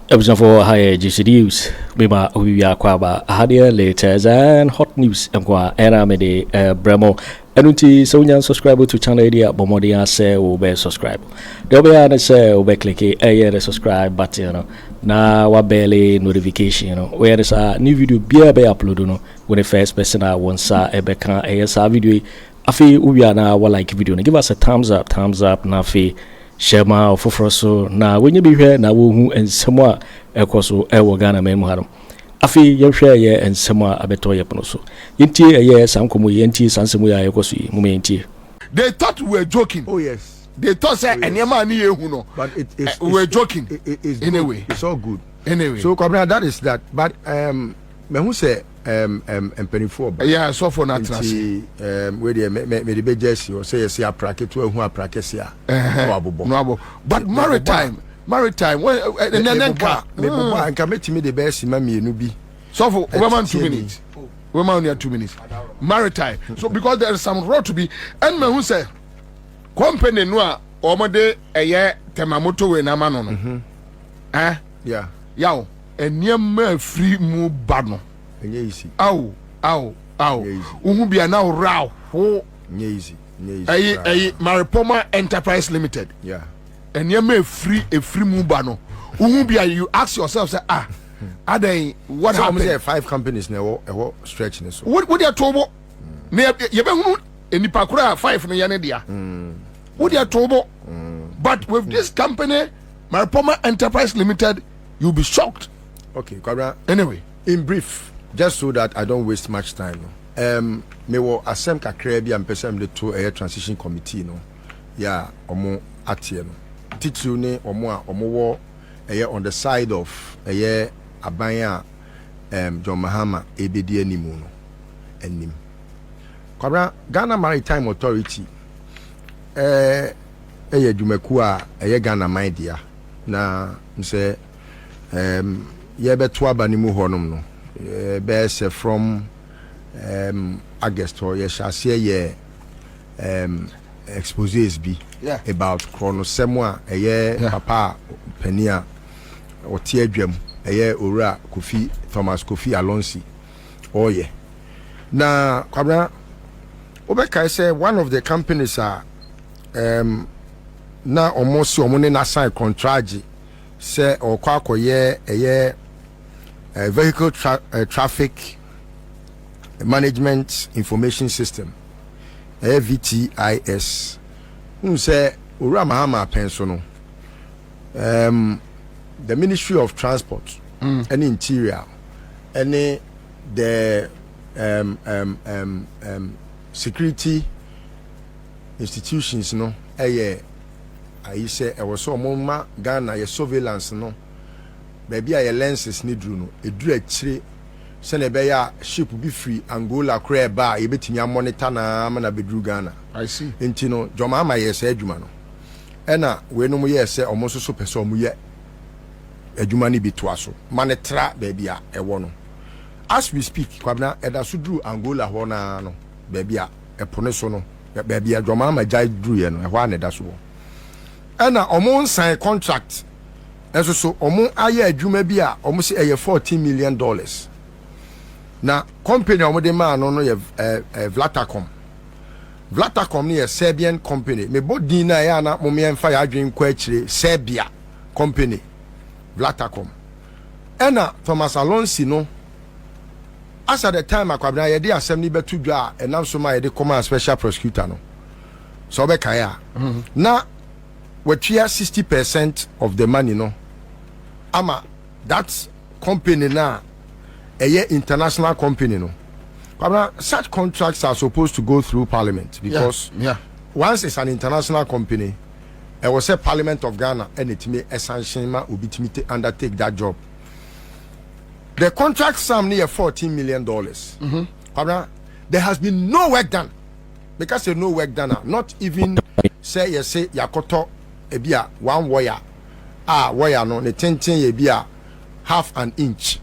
Episode for higher GC News. Bima Uya Kwaba Hadia latest and hot news and Aramede Bremo. Enunti Sonya subscribe to channel idea Bomodia say be subscribe. They'll be on say be click the subscribe button na wabele notification where is a new video be upload when the first person I want sa ebeka esa video afi uya na wa like video give us a thumbs up na afi share ma ofori so na wenye bi hwe na wo hu ensem a ekoso ewo Ghana man mu haram afi ye hwe ye ensem a abeto ye pono so yenti ye sankomo yenti sansemu ya ekoso yi mu yenti. They thought we were joking. Oh yes. They thought say anyama ni ehu no. But it's we were joking. Anyway, it's all good. Anyway. So Kwabena, that is that. But me who say penny4. Yeah, so for not where the me the bejes or say a bracket to who a bracket here. No, but maritime when then car me and come to me the best mami nubi. So for woman 2 minutes. Woman only 2 minutes. Maritime. So because there is some road to be and me who say company no omode eye temamoto we na ma no. Yeah. Yaw eniem free mu ba no. Easy. Ow. Uhu bia na raw ho. Easy. Maripoma Enterprise Limited. Yeah. Eniem free mu ba no. Uhu bia you ask yourself say are they what so happened? There 5 companies now stretching so. What they Tróuble? Ne ye be hunu enipa kura 5 no ye ne dia. What they Tróuble? But with this company Maripoma Enterprise Limited, you'll be shocked. Okay, Kwabena. Anyway, in brief, just so that I don't waste much time. Me wo asem kakra bi am person the to a transition committee no. Yeah, omo atie no. Titu ne omo wo on the side of abanya John Mahama ebedi animu no. Enim. Kwabena, Ghana Maritime Authority jumeku a Ghana Mindia na nse ye beto abani mu honom no be se from August or ye shall say ye exposés bi about chronosemo a papa penia otie adwam ora Thomas Kofi Alonsi oye na Kwabena obeka say one of the companies are na almost omone na sign contract say or kwakoye vehicle traffic management information system VTIS say ura Mahama pension the Ministry of Transport and Interior and the security institutions no I say I was so mama Ghana ye surveillance no baby a lenses ni dru no edru achire se na be ya ship be free Angola kra ba ye betimi monitor na ma na bedru Ghana. I see. Enti no joma ma ye se adwuma no ena we no mo ye se omo so pese omo ye adwuma ni bi to aso manetra baby a ewo no as we speak Kwabena eda so dru Angola ho na no baby a epone so no baby a joma ma jai dru ye no e ho aneda so ena omo sign contract eso so omo aye adwuma bi a omo se $14 million na company omo de ma no ye Vlatacom ni a Serbian company me body na ya na mo me emfa ya adwen kwa akire Serbia company Vlatacom ena Thomas Alonsi no as at the time Kwabena ye de assembly betu dwa enam so ma ye de come as special prosecutor no so be kai a na we share 60% of the money no ama that company na international company no Kwabena, such contracts are supposed to go through parliament because once it's an international company it was a Parliament of Ghana and it may essentially undertake that job. The contract sum near $14 million. Kwabena, there has been no work done because there's no work done not even say yakoto ebia 1 wire wire no ne tenten ye bia half an inch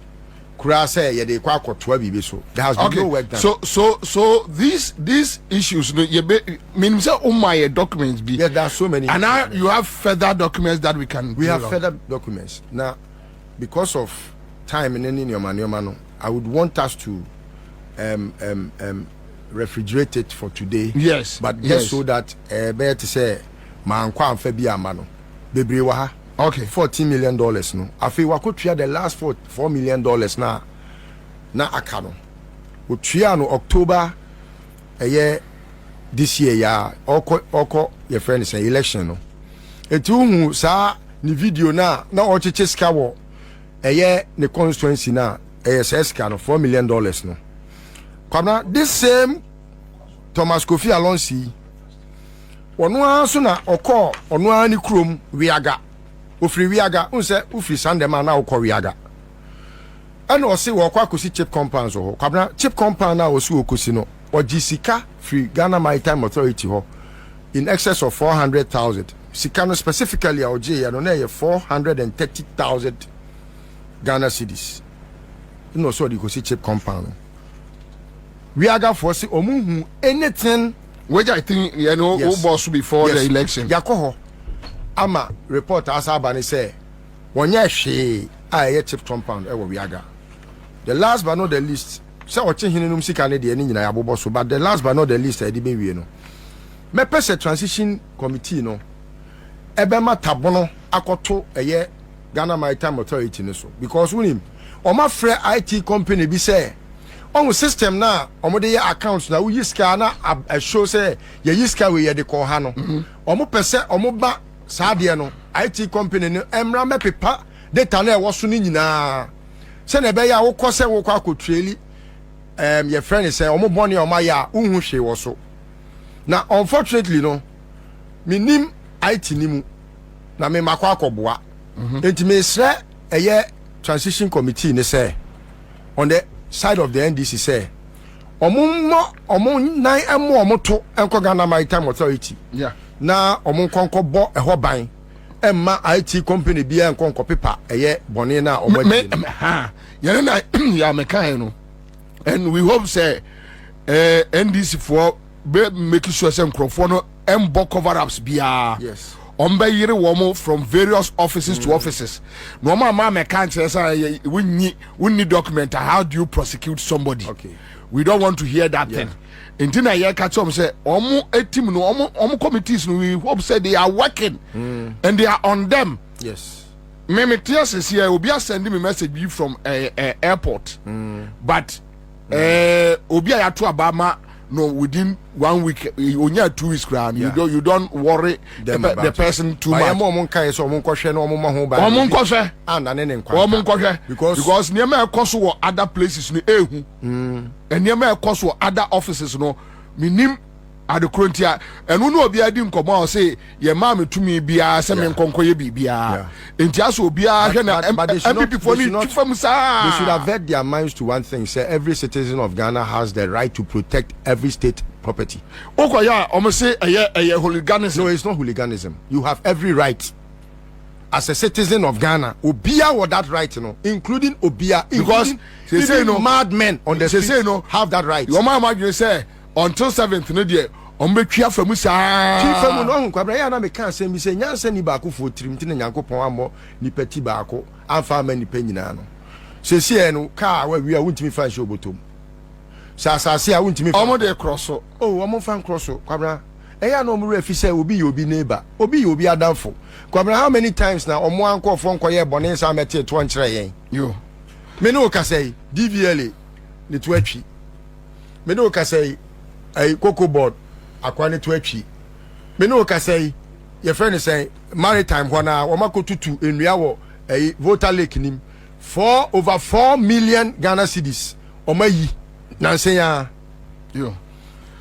kura say ye de kwa kotoa bibi so there has been no work done. So these issues no ye mean say my documents be there are so many and now you have further documents that we have further documents now because of time in any no, I would want us to refrigerate it for today. Yes. But just so that better to say man kwa amfa bi amano. Bebre wa ha. Okay. $14 million no. Afi wa ko tria the last $4 million na aka no. We tria no October this year ya oko your friend say election no. Etu sa ni video na ocheche ska wo ne constituency na ska no $4 million no. Kwabena this same Thomas Kofi Alonsi ono aso na okọ ono ani krom wiaga ofri wiaga unse ufri sandema na okọ wiaga ana o se wo kwa kosi chip compounds ho Kwabena chip compound na o se okosi no ogisika free Ghana Maritime Authority ho in excess of 400,000 sikano specifically oje ya no na 430,000 Ghana cedis no so di kosi chip compound we are going for anything which I think you know boss before the election. Yakoho ama report asabani say wonye hwe a chip compound e wo wiaga. The last but not the least say oche hinenum sika ne de ni nyina yabobo so but the last but not the least e de be wie no me pese transition committee no ebe matabono akoto eye Ghana Maritime Authority no so because we o ma free IT company bi say on system na omode ye accounts na we yiska na show say ye yiska we ye de ko ha no omo pese omo ba saade no IT company no emra me pepa data na e wo so ni nyina se na be ya wo ko se wo kwa kotreli your friend say omo boni omo ya unhu hwe wo so na unfortunately no minim IT nimu na me makwa akoboa enti me sre eye transition committee ne say on the side of the NDC say omo nine emo omo to enko Ghana Maritime Authority na omo konko bo eho ban emma IT company bia enko paper eye bone na omo ha ya na ya mekan no and we hope say NDC for make sure say nkrofo no embo cover ups bia yes yire womo from various offices to offices. No ma can't say we need document. How do you prosecute somebody? Okay. We don't want to hear that thing. Intina ye catch up say omo team no omo committees no we hope say they are working and they are on them. Yes. Me tears is here obi sending me message from airport. But obi ya to abama no within 1 week only 2 weeks crown you don't worry the person too much because near cost or other places no and near cost or other offices no minim at the current year and we know be adim come say your mommy to me be a semen conquer bia and just will be a they should have vet their minds to one thing say every citizen of Ghana has the right to protect every state property. Okay, yeah, almost say a hooliganism. No, it's not hooliganism. You have every right as a citizen of Ghana. Obia with that right, you know, including Obia, because they say no madmen on the street, say no have that right. Your mama you say until 7th no dey ombetwa famu saa twi famu no Kwabena ya na me kan say mi say nyansa ni ba ko fo tirim ti na Nyankopon ammo ni pati ba ko amfa ma ni panyina no sesi e no ka wa wi a wuntimi fa show botom sasase a wuntimi fa omo dey cross oh omo fan cross Kwabena eya no mo refi say obi ye obi neighbor obi ye obi adamfo Kwabena how many times na omo anko fo nko ye bone nsa mete to nkyere yen yo me no ka say DVLA ni to atwi me no ka say ai cocoa board akwane to atwi me no ka say your friend is saying maritime hona wo makotutu enua wo voter lake nim for over 4 million Ghana cedis o mayi nansen ya yo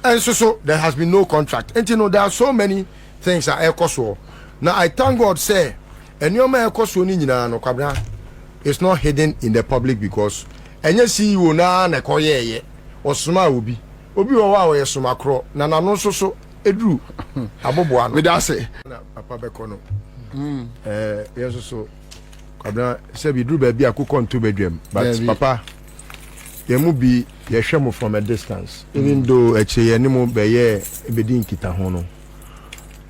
and so there has been no contract and you know there are so many things that ekoso now I thank God say enyoma ekoso ni nyina no Kwabena it's not hidden in the public because enye CEO na koyeye osuma obi wo wa ye soma kro na nano so eduru aboboa no me da say na papa beko no yes so Kwabena say bi duru ba bi akoko nto bedwam but papa ye mu bi ye hwemo from a distance even though eche ye ni mu be ye ebedi nkita ho no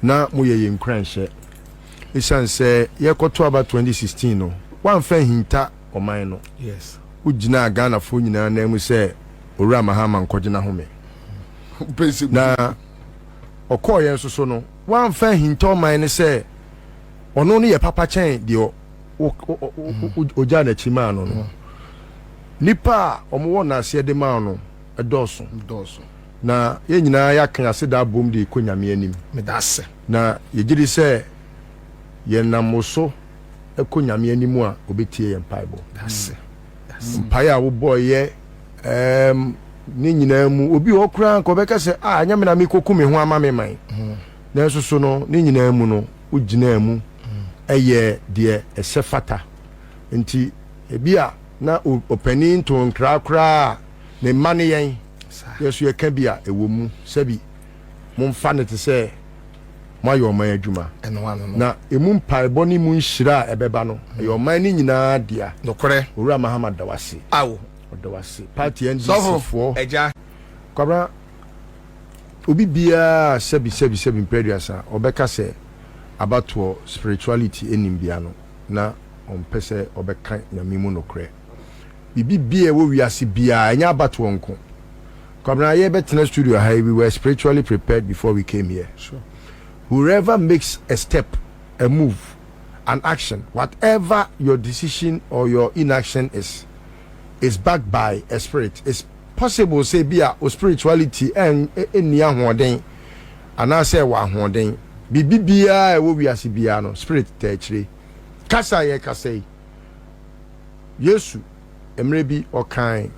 na mu ye nkranhye isan say ye koto about 2016 no wan fa hinta oman no yes ugina Ghana fo nyina na mu se owura Mahama nkogina home na okoye nsoso no wan fa hinta oman ne se ono no ye papa chen de oja na chima no nipa omo na ase de ma no edoso na ye nyina ya kan ase da bom de konyame anim medase na ye gidi se ye namoso ekonyame anim a obetie ye mpaibo dase mpae a wo boye ni nyina mu obi okura nko beka se nyame na me koku me ho ama me man na so no ni nyina mu no ugina mu eye de esefata nti ebia na opani to nkra ne mane yen yesu ye ka bia ewo mu sabi momfa ne te se mayo man adwuma na emu mpaebɔ ni mu nhira ebeba no yo man ni nyina dia nokore owura Mahama dawase awo dawase party NDC fo eja kwabra obi bia sabi impeduasa obeka se about spirituality enim bia no na ompese obeka nyame mu nokre bibi bia wo wiase bia anya about wonko kwabra ye betena studio high we were spiritually prepared before we came here. Sure. Whoever makes a step, a move, an action, whatever your decision or your inaction is backed by a spirit. It's possible say be a spirituality and niya hoden and I say wa hoden bibi bia wo wiase bia no spirit techre kasa ye kasa Yesu emre bi okan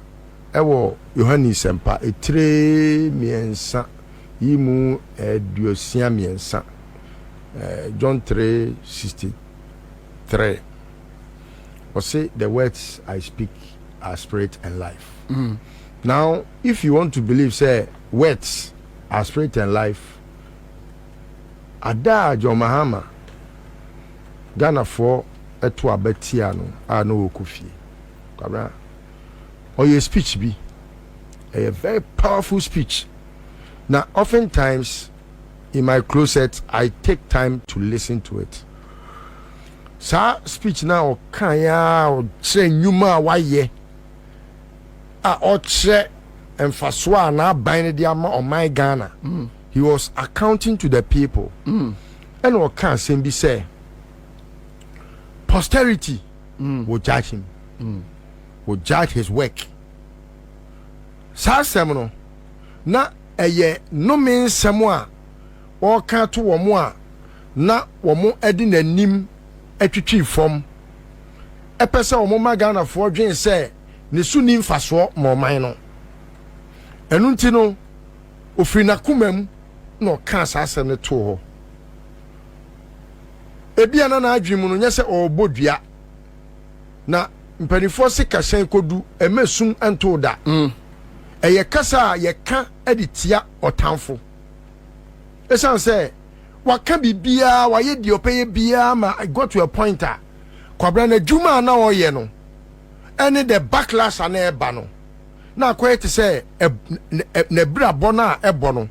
ewo Yohani sempa etre miensa yimu eduosia miensa John 3:63 or say the words I speak are spirit and life. Now if you want to believe say words are spirit and life, ada jo Mahama Ghana for eto abetia no no okofie kabra or your speech be a very powerful speech. Now oftentimes in my closet I take time to listen to it. Sa speech now kanya o che nyuma waye otchere emfaswa na ban de ama on my Ghana. He was accounting to the people. And what can be say posterity will judge him, will judge his work. Sa semono na eye no mean semwa o kan to wo mo a na wo mo edi nanim atwitwi fom epese wo mo magana fo dwen se ne su ni mfaso mo man no enu nti no ofiri na kumam no kan sa asem ne to ho ebia na adwim no nyese obodua na mpanifo se ka hyen kodu emesum ento da eye kasa ye ka editia otamfo esan say waka bibia waye di opeye bia ma I got to a pointer kwabra na djuma na oye no any the backlash na eba no na kwete say na brabo na ebo no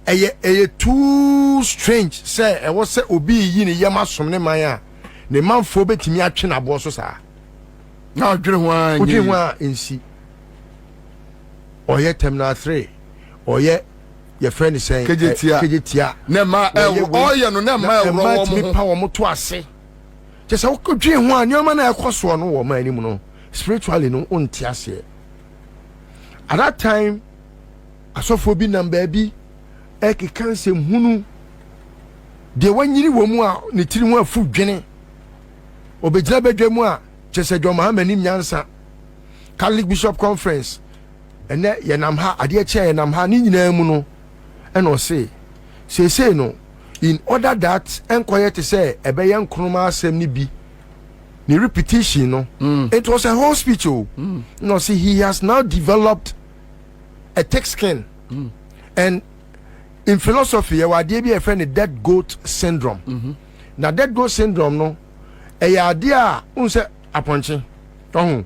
eye too strange say e was say obi yi ne yema som ne man a ne manfo betimi atwe na bo so saa na odwere ho a ensi oye terminal 3 oye your friend is saying kejetia na ma oye no na ma ro mo pa wo mo to ase je say wo dwe ho a nyoma na ekoso no wo man anim no spiritually no unti ase at that time asofo bi number bi eki kansem hunu de wanyiri wo mu a ne tiri ho afu dwene obejira bedwe mu a je say John Mahama nim nyansa Catholic Bishop Conference ene ye nam ha ade che ye nam ha ni nyina mu no eno say no in order that enkoye to say ebe ye nkroma asem ni bi ni repetition no it was a whole speech no see he has now developed a thick skin and in philosophy we dey be a friend dead goat syndrome na dead goat syndrome no e ya ade a unse aponche tohu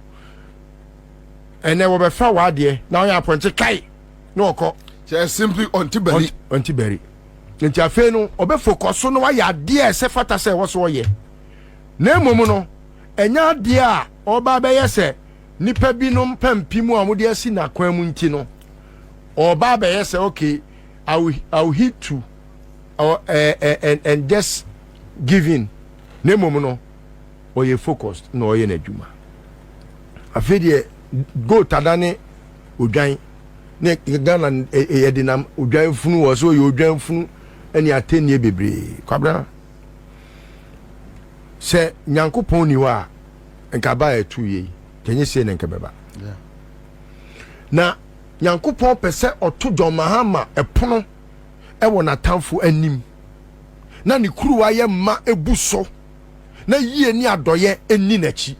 ene wo be fa wa de na ya aponche kai no oko just simply ontiberi nti afi no obe focus no wa ya de e se fata se wo so ye na emomu no enya dia oba beye se nipa binom pampimu amode asi na kwan mu nti no oba beye se okay I'll hit to and just giving nemom no oye focused no oye na adwuma afedie go tadane odwan ne Ghana edinam odwan funu wo so ye odwan funu ani atenie bebre kwabra se nyankopon ni wa nka ba etu ye kenye se ne nka beba na nyankopon pese oto John Mahama epono ewo na tamfo anim na ne kuruwa ye ma ebuso na yie ni adoye eni nachi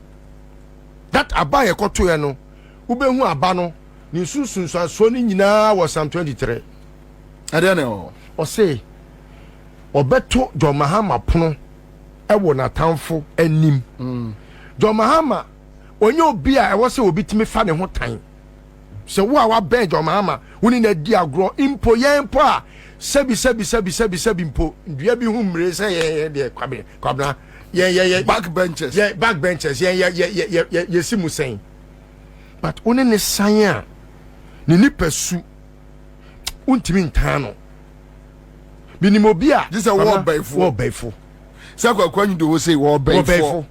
that abaye koto ye no ubehu aba no ni sunsun so ni nyina wo Psalm 23 ade ne o say obeto John Mahama pono ewo na tamfo anim John Mahama onye obi a ewo se obi timi fa ne ho tan se wo a wa ben John Mahama woni na di agro impo ye mpo a sebi mpo ndua bi hu mre se ye de kwabna ye backbenchers ye simu sen but oni ne san a ne nipasu untimi ntano binimobi a this a war bayfo se Kwaku Anyidoho say war bayfo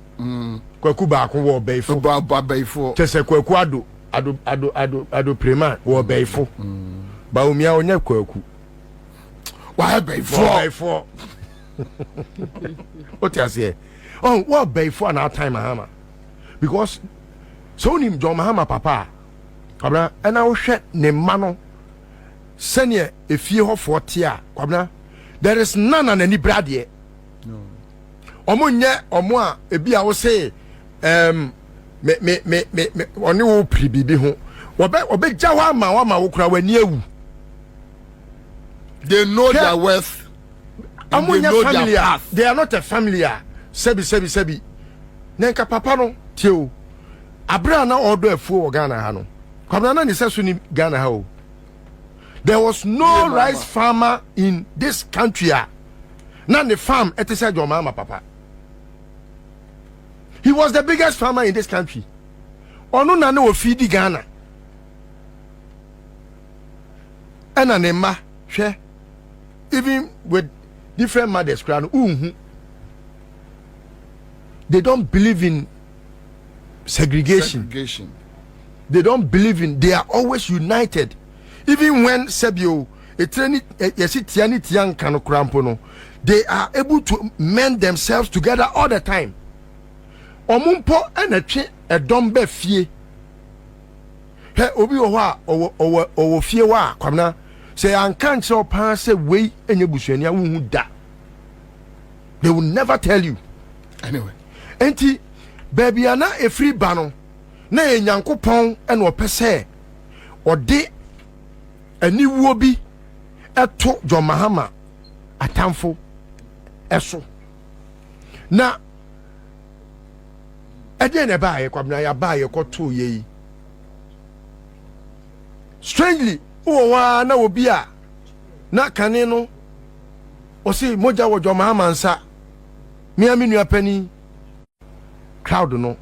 Kwaku ba ko war bayfo bayfo tese Kwaku Addo prema war bayfo Bawumia onya Kwaku wa bayfo what you say oh war bayfo an our time Mahama because so nim John Mahama papa kwabna ena wo hwe ne ma no senior efie ho 40 a kwabna there is none an any brade no omo nye omo a ebi a wo say me oni wo pribibi ho obe ja wa ma wo kura wani ewu they know their worth and they know their path. They are not a family sebi nenka papa no tio abra na odo afuo Ghana ha no kwabna na ni sesu ni Ghana ha o there was no rice farmer in this country na the farm etese John Mahama papa he was the biggest farmer in this country onu na na ofidi Ghana ena ne ma hwe even with different mothers crown they don't believe in segregation. They don't believe in, they are always united. Even when Sebio they are able to mend themselves together all the time. Omumpo eneche edombe fie. He obi owo fie wa kwamna say anka nche opa say we enye busuani a wu da. They will never tell you. Anyway. Enti baby ana efri ba no na enyankopon ene opese ode aniwuo bi eto John Mahama atamfo eso na ede ne ba ye kwabna ya ba ye koto ye strangely wa na obi a na kane no o si moja wo John Mahama nsa mi aminu apani crowd no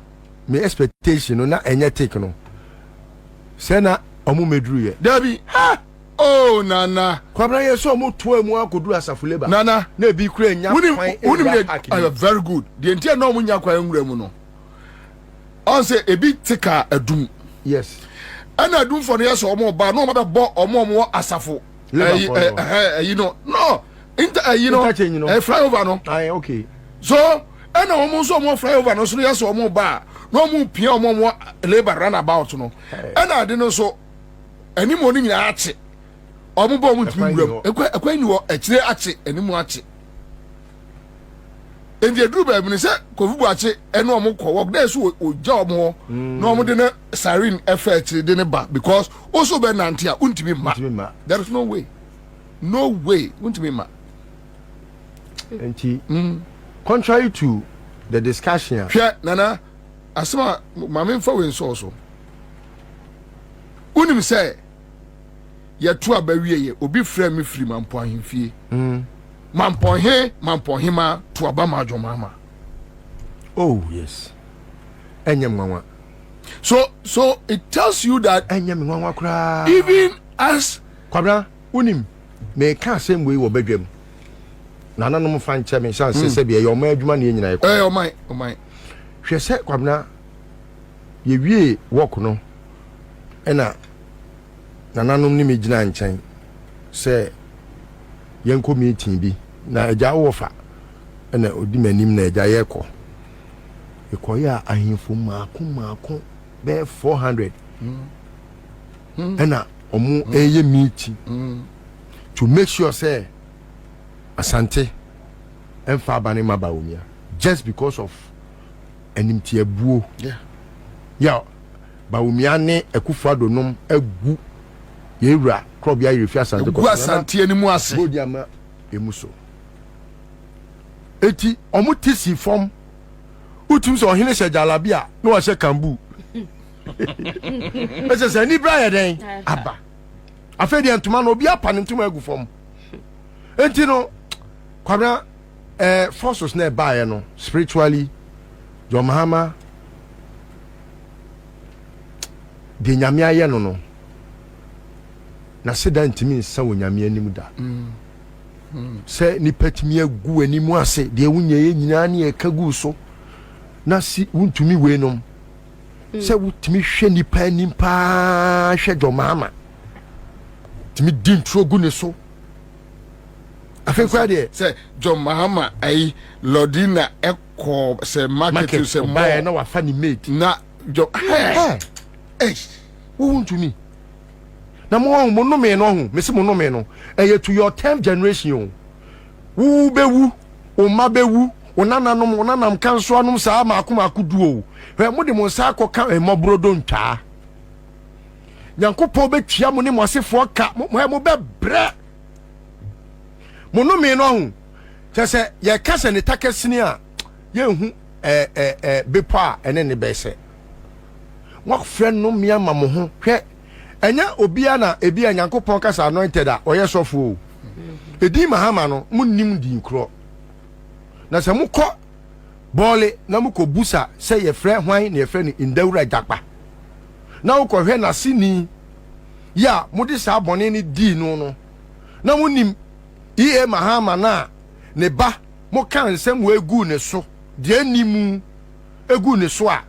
me expectation no na enye take no se na omu medru ye dabi ha oh nana kwabra ye so omu to emu akodu asafuleba nana na bi kura nya kwan very good the entire no omu nya kwan nwura mu no on say ebi tika adum yes ana adum for yes omu ba no omu bo omu asafo you know no you know fly over no okay so ana omu so omu fly over no so yes omu ba no omu pia omu labor runabout no ana ade no so animo ni nyina ache omu bo omu timi wuram ekwa ni wo ekire ache animo ache endi edru ba bi ni se kofubu ache ene omu kwo work there so oja omu no omu de na siren effect de ne ba because also be nantia untimi ma there is no way untimi ma enti contrary to the discussion hwe nana asema mama mfa we nso so unim say ye to abawie ye obi frɛ me free mampo ahemfie mampo he ma to aba ma John Mahama oh yes enye mwanwa. So it tells you that enye mwanwa kura. Even as Kwabena unim me ka same way wo badwam. Na nanom fa nche me chance se be your man adwuma na nyina ye. Oh my. Hwe se Kwabena ye wie work no. Ena nanom ni me gina nchen se yenko meeting bi na agya wo fa ena odi manim na agya ye ko ya ahemfo maako be 400 ena omu eye meeting to make sure say Asante emfa bane ma Bawumia just because of enimti abuo ya Bawumia ne Akufo Addo nom agu yewura club ya refi Asante ko Asante animu ase bodi ama emuso eti omutisi form utum so ohene shejalabia no wa she kambu ese se ni bra ye den aba afedi antuma no obi apa ne ntuma agu form enti no Kwabena forces na ba ye no spiritually jo Mahama de nyame aye no na seda ntimi nsa wo nyame anim da se ni patimi agu animu ase de wunye ye nyina ne e kagu so na si wontumi we nom se wutumi hwe nipa anim pa hwe jo Mahama timi dintro gu ne so afekwa de se jo Mahama ai lodina ekọ se market se mo na wa fa ni mate na jo wontumi na mo no me no ho me se mo no me no eye to your 10th generation wu bewu o ma bewu o nanam kanso anom saa maako duo he mo de mo sa akoka emobrodo ntwa Nyankopɔn betua mo ne mo asefo ka mo be bre mo no me no ho kyese ye kase ne takasini a ye hu bepo a ene ne be se wo fre no me ama mo ho hwe enya obia na ebia Nyankopɔn kasa anointed a oye sofo edi Mahama no munnim di nkro na se mukɔ bole na mukɔ busa se ye frɛ hwan na ye frɛ ni ndawura jakpa na ukɔ hwɛ na sini ya mudi sa bɔne ni di no na munnim Mahama na ne ba mo kan nsɛm wo egu ne so de animu egu ne so a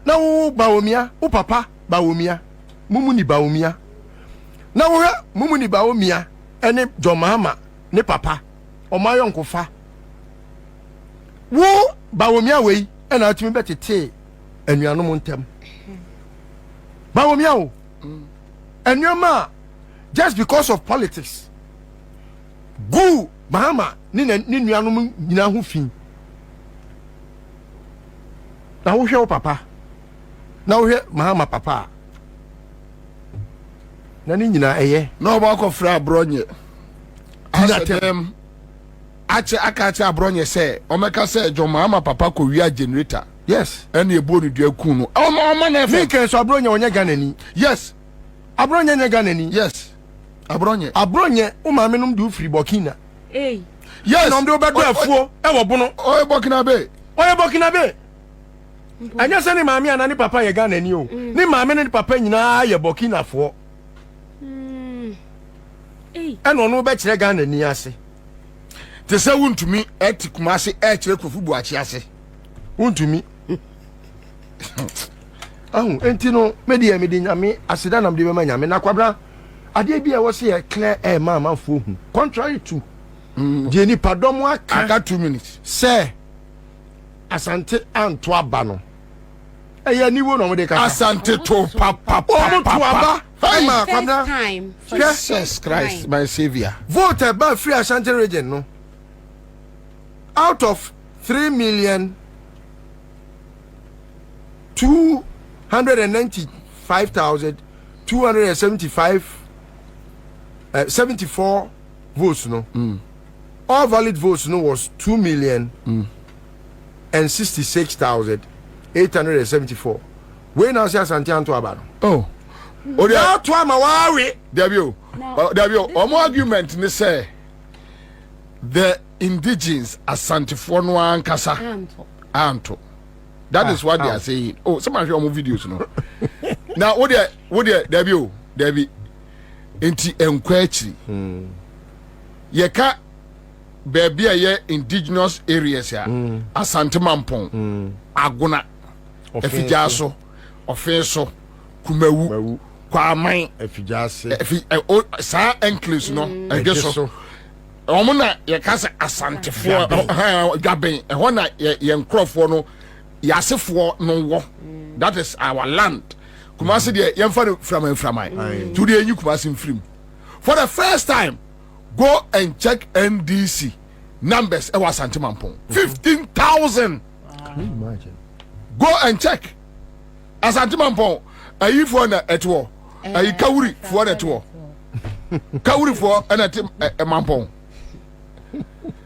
na wo Bawumia wo papa Bawumia mumuni Bawumia na wo mumuni Bawumia ene jo Mahama ne papa o mayon ko fa wo Bawumia wei ena atumi betete anuanom ntem Bawumia o anuama just because of politics gu Mahama ni nuanom nyina ho fin na wo hwe wo papa na wo hwe Mahama papa na ni nyina eye na oba ko fra abronye asedem akache abronye se omeka se jo Mahama papa ko wi generator yes ene ebo ni dua ku no o na efe ken so abronye onye ganani yes abronye nye ganani yes abronye o ma menum du free Burkina yes no mde obedo afuo e wo bono o Burkina be anya se ni maami ana ni papa ye ganani o ni maami ni papa nyina ye Burkina fo eno no be kire ganani ase te se wontumi etikuma ase e kire kofu Boakye ase wontumi enti no medi nyame aseda nam de be ma nyame na Kwabena ade bia wo se clear air ma fo hu contrary to je ni pardon aka 2 minutes say Asante anto aba no eya ni wo no mo de ka Asante to papa time Jesus Christ my savior vote ba free Asante region no out of 3,295,274 votes no all valid votes no was 2,066,874 we now say Asante anto aba no o dia to ama wawe Dabio omo argument ni say the indigenous Asante for no ankasa anto That is what they are saying. Oh, some of your videos, no. Now, what they Debbie, inti enkwechi. Yeka baby aye indigenous areas ya. Asante Mampong, Aguna, Efijaso, Ofenso, Kumewu, Kwamai, Efijase, sa enclaves no, I guess so. Omuna yeka Asante for Gabby, and one yenkrofo no, Yasefo no wo. That is our land. Kumasi de yemfa from I. Today you Kumasi film. For the first time, go and check NDC numbers. It was Asante Mampong 15,000. Can you imagine? Go and check. Asante Mampong. Are you for at war? Are you Kawuri for at war? Kawuri for an Mampong.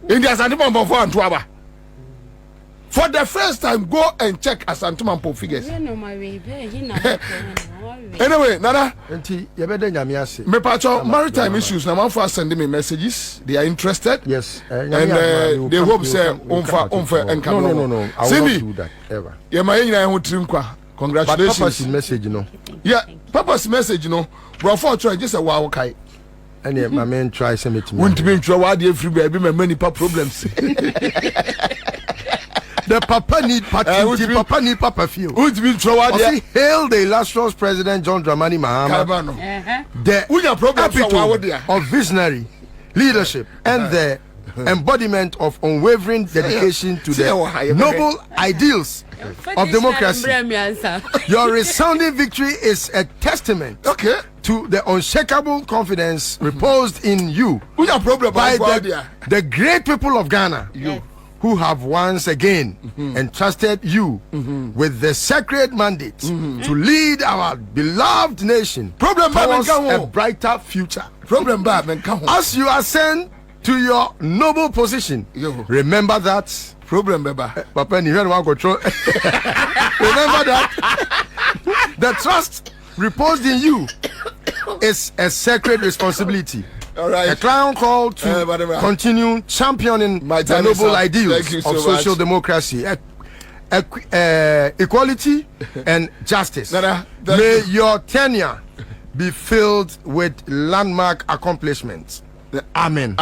In the Asante Mampong for Antwaba. For the first time, go and check Asante Mampong figures. Anyway, Nana, me pacho maritime issues. Now, man for sending me messages. They are interested. Yes, and they hope say unfa and come. No. I will not do that ever. Yeah, my congratulations. But Papa's message, you know. Yeah, Papa's message, you know. Bro, for try just a wow, okay. And yeah, my man try send it to me. Wontumi try why the free baby my many problems. The Papa need Papa need Papa feel. Wontumi try why the hail the illustrious President John Dramani Mahama. The epitome of visionary leadership and the embodiment of unwavering dedication to the noble ideals of democracy. Your resounding victory is a testament to the unshakable confidence reposed in you by the great people of Ghana, who have once again entrusted you with the sacred mandate to lead our beloved nation towards a brighter future. As you ascend to your noble position, remember that Papa, remember that the trust reposed in you is a sacred responsibility. A clown call to continue championing the noble ideals of social democracy, equality, and justice. May your tenure be filled with landmark accomplishments. Amen.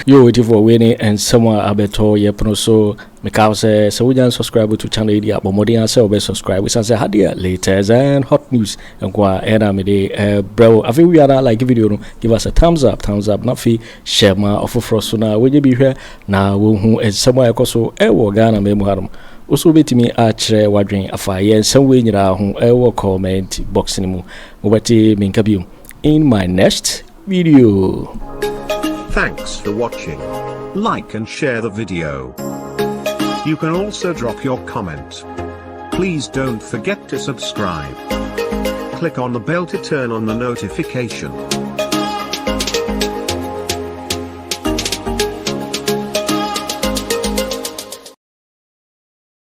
You're waiting for winning and someone abeto yepono so because so we can subscribe to channel idea but more than subscribe we say hadia latest and hot news and kwa era me de bro I think we are like video no give us a thumbs up not fi share ma ofoforo so na we be here na wo hu someone ekoso e wo Ghana me mu harum also betimi atchere wadwen afa ye nsem we nyira ho e wo comment box ni mu wo beti me nka biom in my next video. Thanks for watching. Like and share the video. You can also drop your comment. Please don't forget to subscribe. Click on the bell to turn on the notification.